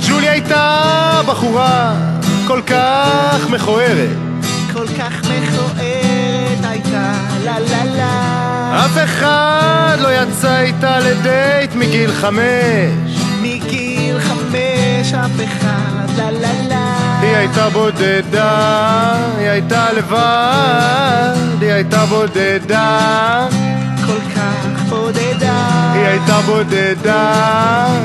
ג'ולי הייתה בחורה כל כך מכוערת, כל כך מכוערת הייתה, לה לה לה. אף אחד לא יצא איתה לדייט מגיל 5. מגיל 5 אף אחד, לה לה לה. היא הייתה בודדה, היא הייתה לבד, היא הייתה בודדה, כל כך בודדה. היא הייתה בודדה,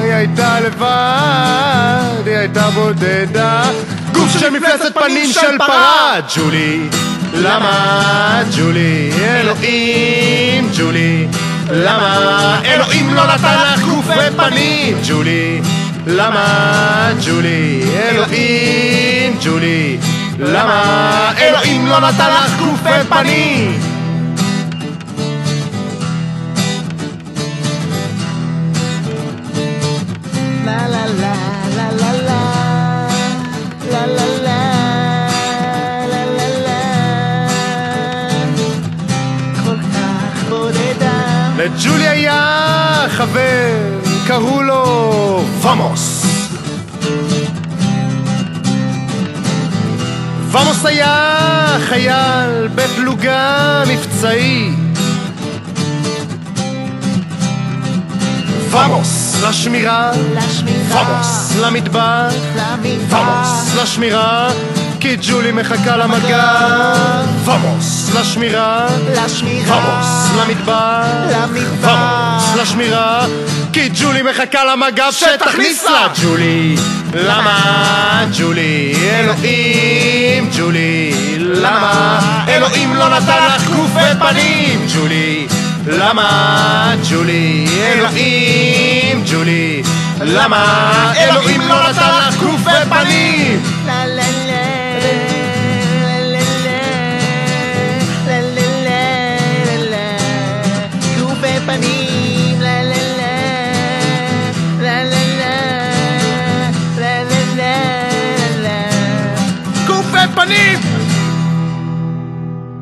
היא הייתה לבד, היא הייתה בודדה. גוף של מפלצת פנים של פרה. ג'ולי, למה ג'ולי? אלוהים ג'ולי, למה אלוהים לא נתן לך גוף ופנים? ג'ולי, למה ג'ולי? אלוהים ג'ולי, למה אלוהים לא נתן לך גוף ופנים? לה לה לה לה לה לה לה לה לה לה לה. כל כך בודדה. לג'ולי היה חבר, קראו לו ומוס. ומוס היה חייל בפלוגה מבצעית. ומוס לשמירה, ומוס למטבח, ומוס לשמירה, כי ג'ולי מחכה למגע. ומוס לשמירה, ומוס למטבח, ומוס לשמירה, כי ג'ולי מחכה למגע שתכניס לה. ג'ולי, למה ג'ולי? אלוהים ג'ולי, למה אלוהים לא נתן לך גוף ופנים? ג'ולי, למה ג'ולי? אלוהים ג'ולי, למה אלוהים